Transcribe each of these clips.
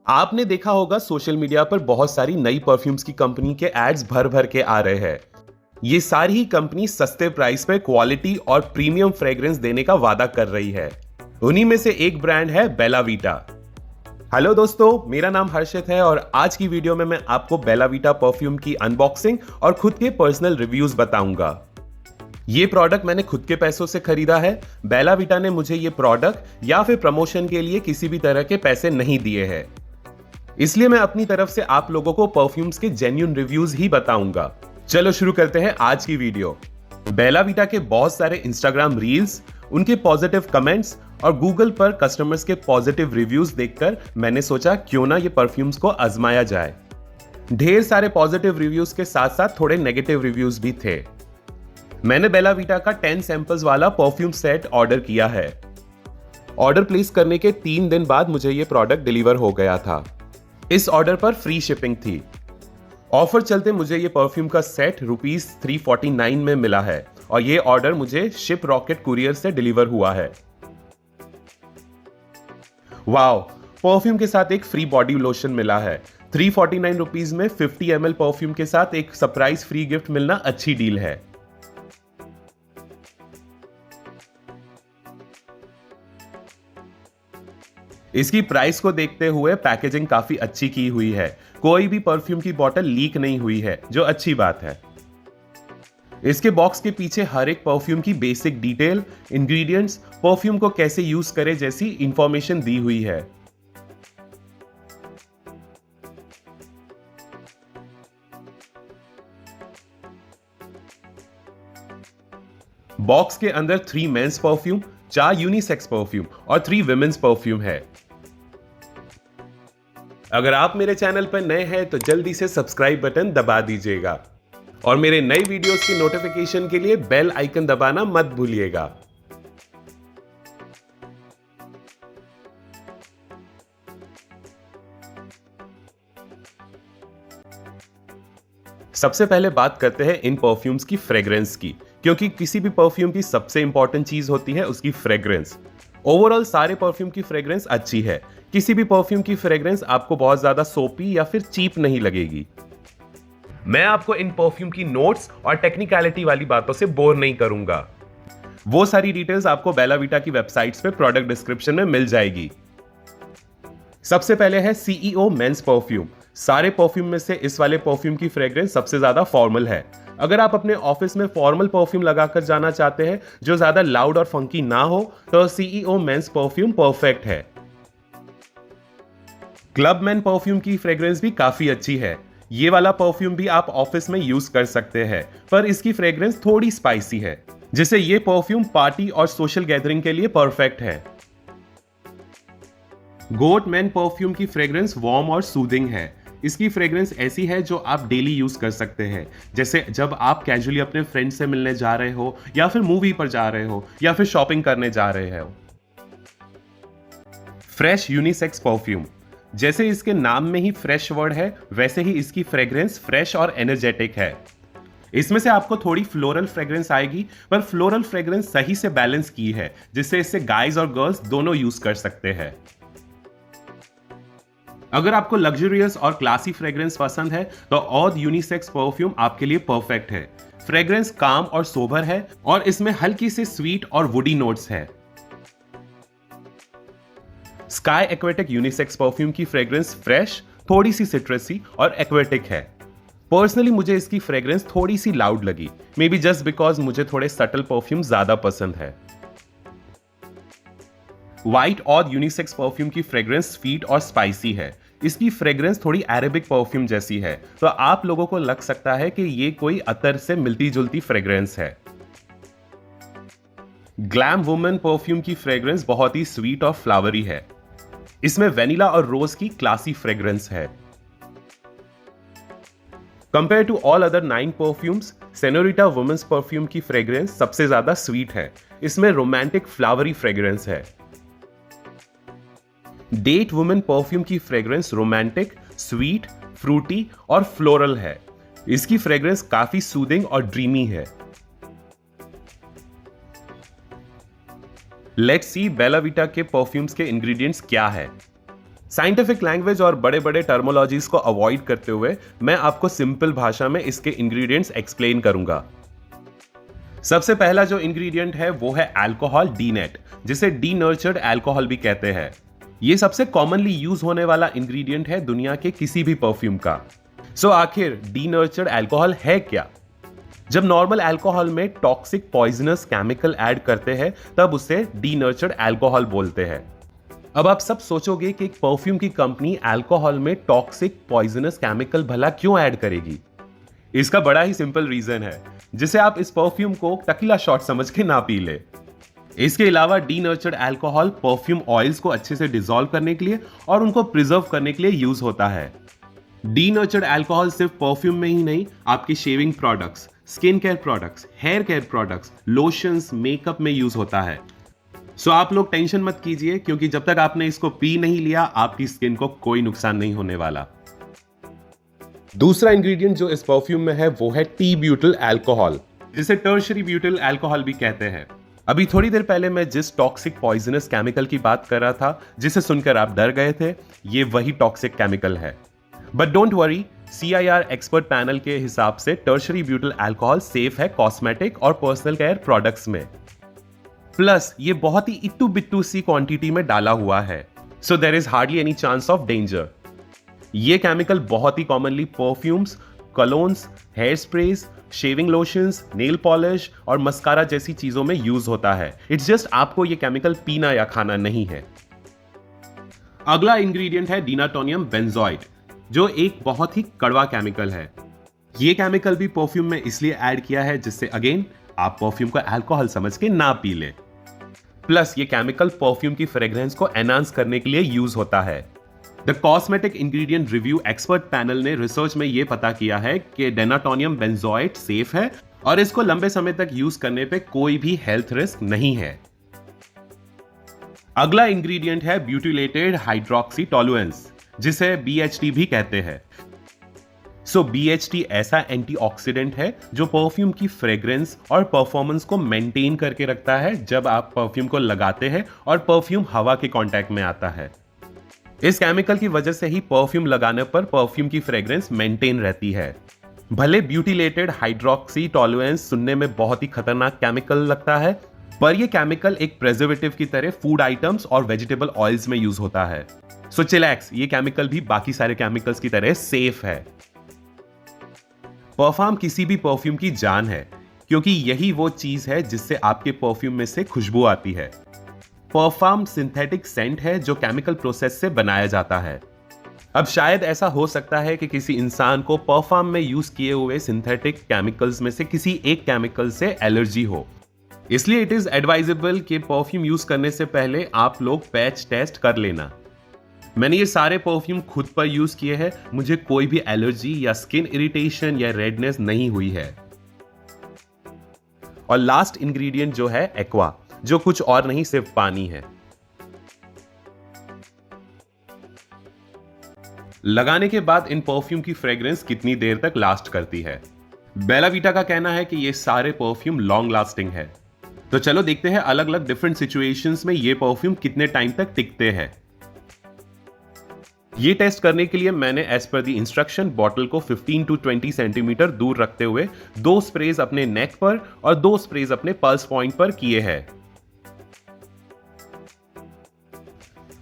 आपने देखा होगा सोशल मीडिया पर बहुत सारी नई परफ्यूम्स की कंपनी के एड्स भर भर के आ रहे हैं। ये सारी ही कंपनी सस्ते प्राइस पे क्वालिटी और प्रीमियम फ्रेग्रेंस देने का वादा कर रही है। उन्हीं में से एक ब्रांड है बेला वीटा। हेलो दोस्तों, मेरा नाम हर्षित है और आज की वीडियो में मैं आपको बेला वीटा परफ्यूम की अनबॉक्सिंग और खुद के पर्सनल रिव्यूज बताऊंगा। ये प्रोडक्ट मैंने खुद के पैसों से खरीदा है। बेला वीटा ने मुझे ये प्रोडक्ट या फिर प्रमोशन के लिए किसी भी तरह के पैसे नहीं दिए हैं, इसलिए मैं अपनी तरफ से आप लोगों को परफ्यूम्स के जेन्युइन रिव्यूज ही बताऊंगा। चलो शुरू करते हैं आज की वीडियो। बेला वीटा के बहुत सारे इंस्टाग्राम रील्स, उनके पॉजिटिव कमेंट्स और गूगल पर कस्टमर्स के पॉजिटिव रिव्यूज देखकर मैंने सोचा क्यों ना ये परफ्यूम्स को आजमाया जाए। ढेर सारे पॉजिटिव रिव्यूज के साथ साथ थोड़े नेगेटिव रिव्यूज भी थे। मैंने बेला वीटा का 10 सैंपल्स वाला परफ्यूम सेट ऑर्डर किया है। ऑर्डर प्लेस करने के 3 दिन बाद मुझे ये प्रोडक्ट डिलीवर हो गया था। इस ऑर्डर पर फ्री शिपिंग थी। ऑफर चलते मुझे ये परफ्यूम का सेट ₹349 में मिला है और ये ऑर्डर मुझे शिप रॉकेट कुरियर से डिलीवर हुआ है। वाओ, परफ्यूम के साथ एक फ्री बॉडी लोशन मिला है। ₹349 में 50 ml परफ्यूम के साथ एक सरप्राइज फ्री गिफ्ट मिलना अच्छी डील है। इसकी प्राइस को देखते हुए पैकेजिंग काफी अच्छी की हुई है। कोई भी परफ्यूम की बोतल लीक नहीं हुई है, जो अच्छी बात है। इसके बॉक्स के पीछे हर एक परफ्यूम की बेसिक डिटेल, इंग्रेडिएंट्स, परफ्यूम को कैसे यूज करें जैसी इंफॉर्मेशन दी हुई है। बॉक्स के अंदर 3 मेंस परफ्यूम, 4 यूनिसेक्स परफ्यूम और 3 विमेन्स परफ्यूम है। अगर आप मेरे चैनल पर नए हैं तो जल्दी से सब्सक्राइब बटन दबा दीजिएगा और मेरे नए वीडियोस की नोटिफिकेशन के लिए बेल आइकन दबाना मत भूलिएगा। सबसे पहले बात करते हैं इन परफ्यूम्स की फ्रेग्रेंस की, क्योंकि किसी भी परफ्यूम की सबसे इंपॉर्टेंट चीज होती है उसकी फ्रेग्रेंस। ओवरऑल सारे परफ्यूम की फ्रेग्रेंस अच्छी है। किसी भी परफ्यूम की फ्रेग्रेंस आपको बहुत ज्यादा सोपी या फिर चीप नहीं लगेगी। मैं आपको इन परफ्यूम की नोट्स और टेक्निकलिटी वाली बातों से बोर नहीं करूंगा। वो सारी डिटेल्स आपको बेला वीटा की वेबसाइट्स पे प्रोडक्ट डिस्क्रिप्शन में मिल जाएगी। सबसे पहले है सीईओ मेंस परफ्यूम। सारे परफ्यूम में से इस वाले परफ्यूम की फ्रेग्रेंस सबसे ज्यादा फॉर्मल है। अगर आप अपने ऑफिस में फॉर्मल परफ्यूम लगाकर जाना चाहते हैं जो ज्यादा लाउड और फंकी ना हो तो सीईओ मेंस परफ्यूम परफेक्ट है। क्लब मैन परफ्यूम की फ्रेग्रेंस भी काफी अच्छी है। ये वाला परफ्यूम भी आप ऑफिस में यूज कर सकते हैं, पर इसकी फ्रेग्रेंस थोड़ी स्पाइसी है, जिससे ये परफ्यूम पार्टी और सोशल गैदरिंग के लिए परफेक्ट है। गोट मैन परफ्यूम की फ्रेग्रेंस वार्म और सूदिंग है। इसकी फ्रेग्रेंस ऐसी है जो आप डेली यूज कर सकते हैं, जैसे जब आप कैजुअली अपने फ्रेंड से मिलने जा रहे हो या फिर मूवी पर जा रहे हो या फिर शॉपिंग करने जा रहे हो। Fresh unisex perfume. जैसे इसके नाम में ही फ्रेश वर्ड है, वैसे ही इसकी फ्रेग्रेंस फ्रेश और एनर्जेटिक है। इसमें से आपको थोड़ी फ्लोरल फ्रेग्रेंस आएगी, पर फ्लोरल फ्रेग्रेंस सही से बैलेंस की है, जिससे इसे गाइज और गर्ल्स दोनों यूज कर सकते हैं। अगर आपको लग्जरियस और क्लासी फ्रेग्रेंस पसंद है तो ऑद यूनिसेक्स परफ्यूम आपके लिए परफेक्ट है। फ्रेग्रेंस काम और सोबर है और इसमें हल्की से स्वीट और वुडी नोट्स है। स्काई एक्वेटिक यूनिसेक्स परफ्यूम की फ्रेग्रेंस फ्रेश, थोड़ी सी सिट्रसी और एक्वेटिक है। पर्सनली मुझे इसकी फ्रेग्रेंस थोड़ी सी लाउड लगी, मे बी जस्ट बिकॉज मुझे थोड़े सटल परफ्यूम ज्यादा पसंद है। व्हाइट ऑद यूनिसेक्स परफ्यूम की फ्रेग्रेंस स्वीट और स्पाइसी है। इसकी फ्रेग्रेंस थोड़ी अरेबिक परफ्यूम जैसी है, तो आप लोगों को लग सकता है कि ये कोई अतर से मिलती जुलती फ्रेग्रेंस है। ग्लैम वुमन परफ्यूम की फ्रेग्रेंस बहुत ही स्वीट और फ्लावरी है। इसमें वेनिला और रोज की क्लासी फ्रेग्रेंस है। Compare to all other 9 perfumes, Senorita women's perfume की फ्रेग्रेंस सबसे ज्यादा स्वीट है। इसमें रोमांटिक फ्लावरी फ्रेग्रेंस है। डेट वुमेन परफ्यूम की फ्रेग्रेंस रोमांटिक, स्वीट, फ्रूटी और फ्लोरल है। इसकी फ्रेग्रेंस काफी सूदिंग और ड्रीमी है। लेट्स सी बेला विटा के परफ्यूम्स के इंग्रेडिएंट्स क्या है। साइंटिफिक लैंग्वेज और बड़े बड़े टर्मोलॉजीज को अवॉइड करते हुए मैं आपको सिंपल भाषा में इसके इंग्रेडिएंट्स एक्सप्लेन करूंगा। सबसे पहला जो इंग्रेडिएंट है वो है अल्कोहल डीनेट, जिसे डीनर्चर्ड अल्कोहल भी कहते हैं। ये सबसे कॉमनली यूज होने वाला इंग्रेडिएंट है दुनिया के किसी भी परफ्यूम का। सो आखिर डीनर्चर्ड अल्कोहल है क्या? जब नॉर्मल अल्कोहल में टॉक्सिक पॉइजनस केमिकल ऐड करते हैं तब उसे डीनर्चर्ड अल्कोहल बोलते हैं। अब आप सब सोचोगे कि एक परफ्यूम की कंपनी अल्कोहल में टॉक्सिक पॉइजनस केमिकल भला क्यों ऐड करेगी? इसका बड़ा ही सिंपल रीजन है, जिसे आप इस परफ्यूम को टकीला शॉट समझ के ना पी ले। इसके अलावा डीनर्चर्ड अल्कोहल परफ्यूम ऑयल्स को अच्छे से डिसॉल्व करने के लिए और उनको प्रिजर्व करने के लिए यूज होता है। डीनर्चर्ड अल्कोहल सिर्फ परफ्यूम में ही नहीं, आपके shaving products, skin care products, hair care products, lotions, makeup में यूज होता है। सो आप लोग टेंशन मत कीजिए, क्योंकि जब तक आपने इसको पी नहीं लिया आपकी स्किन को कोई नुकसान नहीं होने वाला। दूसरा इंग्रेडिएंट जो इस परफ्यूम में है वो है टी ब्यूटिल अल्कोहल, जिसे टर्शरी ब्यूटिल अल्कोहल भी कहते हैं। अभी थोड़ी देर पहले मैं जिस टॉक्सिक पॉइजनस केमिकल की बात कर रहा था, जिसे सुनकर आप डर गए थे, ये वही टॉक्सिक केमिकल है। But don't worry, CIR expert panel के हिसाब से टर्शरी ब्यूटिल अल्कोहल सेफ है कॉस्मेटिक और पर्सनल केयर प्रोडक्ट्स में। प्लस ये बहुत ही इट्टू बिट्टू सी क्वांटिटी में डाला हुआ है, so there is hardly any chance of danger. ये केमिकल बहुत ही commonly perfumes, colognes, hair sprays, shaving lotions, nail polish और मस्कारा जैसी चीजों में यूज होता है। इट्स जस्ट आपको ये केमिकल पीना या खाना नहीं है। अगला इंग्रेडिएंट है डिनाटोनियम बेंजोइट, जो एक बहुत ही कड़वा केमिकल है। ये केमिकल भी परफ्यूम में इसलिए ऐड किया है जिससे अगेन आप परफ्यूम को अल्कोहल समझ के ना पी ले। प्लस ये केमिकल परफ्यूम की फ्रेग्रेंस को एनहांस करने के लिए यूज होता है। The cosmetic ingredient review expert panel ने रिसर्च में यह पता किया है कि डिनाटोनियम बेंजोइट सेफ है और इसको लंबे समय तक यूज करने पे कोई भी हेल्थ रिस्क नहीं है। अगला इंग्रेडिएंट है ब्यूटिलेटेड हाइड्रोक्सी टोलुएंस, जिसे BHT भी कहते हैं। सो BHT ऐसा एंटीऑक्सीडेंट है जो परफ्यूम की फ्रेग्रेंस और परफॉर्मेंस को मेंटेन करके रखता है जब आप परफ्यूम को लगाते हैं और परफ्यूम हवा के कांटेक्ट में आता है। इस केमिकल की वजह से ही परफ्यूम लगाने पर परफ्यूम की फ्रेग्रेंस मेंटेन रहती है। भले ब्यूटिलेटेड हाइड्रोक्सी टोलुएंस सुनने में बहुत ही खतरनाक केमिकल लगता है, पर यह केमिकल एक प्रिजर्वेटिव की तरह फूड आइटम्स और वेजिटेबल ऑयल्स में यूज होता है। सो चिलैक्स, ये केमिकल भी बाकी सारे केमिकल्स की तरह सेफ है। परफ्यूम किसी भी परफ्यूम की जान है, क्योंकि यही वो चीज है जिससे आपके परफ्यूम में से खुशबू आती है। परफ्यूम सिंथेटिक सेंट है जो केमिकल प्रोसेस से बनाया जाता है। अब शायद ऐसा हो सकता है कि किसी इंसान को परफ्यूम में यूज किए हुए सिंथेटिक केमिकल्स में से किसी एक केमिकल से एलर्जी हो, इसलिए इट इज एडवाइजेबल कि परफ्यूम यूज करने से पहले आप लोग पैच टेस्ट कर लेना। मैंने ये सारे परफ्यूम खुद पर यूज किए हैं, मुझे कोई भी एलर्जी या स्किन इरिटेशन या रेडनेस नहीं हुई है। और लास्ट इंग्रेडिएंट जो है एक्वा, जो कुछ और नहीं सिर्फ पानी है। लगाने के बाद इन परफ्यूम की फ्रेग्रेंस कितनी देर तक लास्ट करती है? बेला विटा का कहना है कि ये सारे परफ्यूम लॉन्ग लास्टिंग है। तो चलो देखते हैं अलग अलग डिफरेंट सिचुएशंस में ये परफ्यूम कितने टाइम तक टिकते हैं। ये टेस्ट करने के लिए मैंने as per the instruction bottle को 15 to 20 सेंटीमीटर दूर रखते हुए 2 स्प्रेज अपने नेक पर और 2 स्प्रेज अपने पल्स पॉइंट पर किए हैं।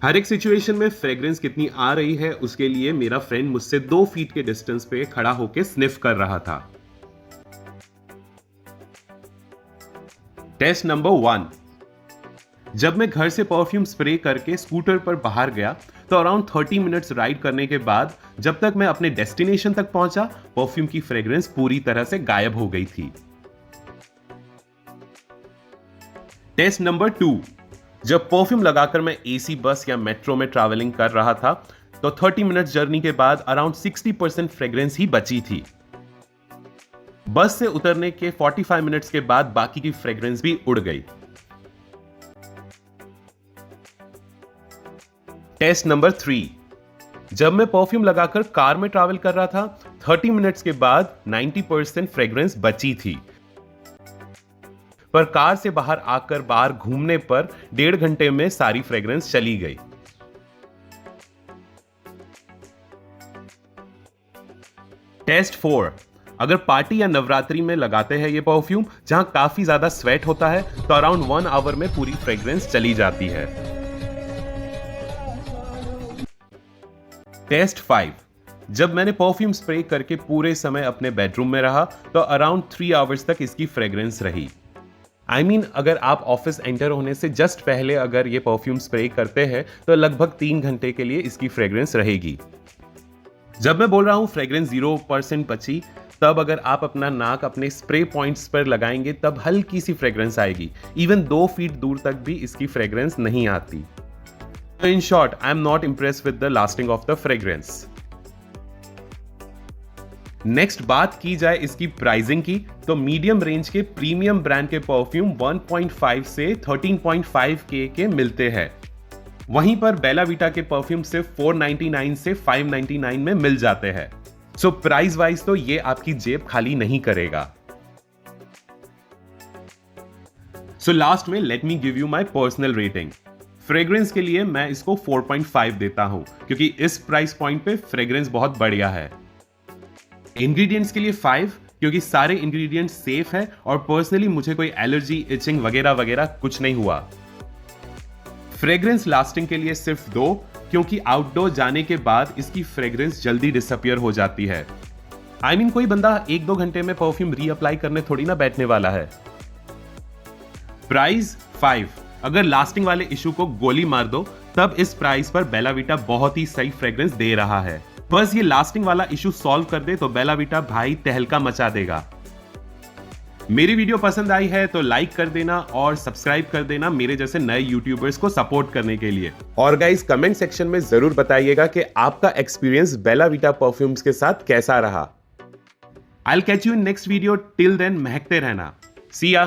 हर एक सिचुएशन में फ्रेग्रेंस कितनी आ रही है उसके लिए मेरा फ्रेंड मुझसे 2 फीट के डिस्टेंस पे खड़ा होकर स्निफ कर रहा था। टेस्ट नंबर 1, जब मैं घर से परफ्यूम स्प्रे करके स्कूटर पर बाहर गया तो अराउंड 30 मिनट्स राइड करने के बाद जब तक मैं अपने डेस्टिनेशन तक पहुंचा, परफ्यूम की फ्रेग्रेंस पूरी तरह से गायब हो गई थी। टेस्ट नंबर 2, जब परफ्यूम लगाकर मैं AC बस या मेट्रो में ट्रैवलिंग कर रहा था तो 30 मिनट्स जर्नी के बाद अराउंड 60% फ्रेग्रेंस ही बची थी। बस से उतरने के 45 मिनट्स के बाद बाकी की फ्रेग्रेंस भी उड़ गई। टेस्ट नंबर 3, जब मैं परफ्यूम लगाकर कार में ट्रैवल कर रहा था 30 मिनट्स के बाद 90% फ्रेग्रेंस बची थी। पर कार से बाहर आकर बाहर घूमने पर 1.5 घंटे में सारी फ्रेग्रेंस चली गई। टेस्ट 4। अगर पार्टी या नवरात्रि में लगाते हैं ये परफ्यूम जहां काफी ज्यादा स्वेट होता है तो अराउंड 1 आवर में पूरी फ्रेग्रेंस चली जाती है। टेस्ट 5। जब मैंने परफ्यूम स्प्रे करके पूरे समय अपने बेडरूम में रहा तो अराउंड 3 आवर्स तक इसकी फ्रेग्रेंस रही। अगर आप ऑफिस एंटर होने से जस्ट पहले अगर ये परफ्यूम स्प्रे करते हैं तो लगभग 3 घंटे के लिए इसकी फ्रेग्रेंस रहेगी। जब मैं बोल रहा हूं फ्रेग्रेंस 0% बची, तब अगर आप अपना नाक अपने स्प्रे पॉइंट्स पर लगाएंगे तब हल्की सी फ्रेग्रेंस आएगी। इवन 2 फीट दूर तक भी इसकी फ्रेग्रेंस नहीं आती। तो in short, I am not impressed with the lasting of the fragrance. Next बात की जाए इसकी प्राइसिंग की, तो मीडियम रेंज के प्रीमियम ब्रांड के परफ्यूम 1.5 से 13.5K के मिलते हैं। वहीं पर बेला वीटा के परफ्यूम सिर्फ 499 से 599 में मिल जाते हैं। सो प्राइस वाइज तो ये आपकी जेब खाली नहीं करेगा। सो लास्ट में let me give you my personal rating. Fragrance के लिए मैं इसको 4.5 देता हूं क्योंकि इस प्राइस पॉइंट पे फ्रेग्रेंस बहुत बढ़िया है। इंग्रेडिएंट्स के लिए 5 क्योंकि सारे इंग्रेडिएंट्स सेफ है और पर्सनली मुझे कोई एलर्जी, इचिंग वगैरह वगैरह कुछ नहीं हुआ। फ्रेग्रेंस लास्टिंग के लिए सिर्फ 2 क्योंकि आउटडोर जाने के बाद इसकी फ्रेग्रेंस जल्दी डिसअपियर हो जाती है। कोई बंदा 1-2 घंटे में परफ्यूम रीअप्लाई करने थोड़ी ना बैठने वाला है। प्राइस 5। अगर लास्टिंग वाले इशू को गोली मार दो तब इस प्राइस पर बेला वीटा बहुत ही सही फ्रेग्रेंस दे रहा है। बस ये लास्टिंग वाला इशू सॉल्व कर दे तो बेला वीटा भाई तहलका मचा देगा। मेरी वीडियो पसंद आई है तो लाइक कर देना और सब्सक्राइब कर देना मेरे जैसे नए यूट्यूबर्स को सपोर्ट करने के लिए। और गाइस कमेंट सेक्शन में जरूर बताइएगा कि आपका एक्सपीरियंस बेला वीटा परफ्यूम्स के साथ कैसा रहा। I will catch you in next video. Till then महकते रहना। सी या।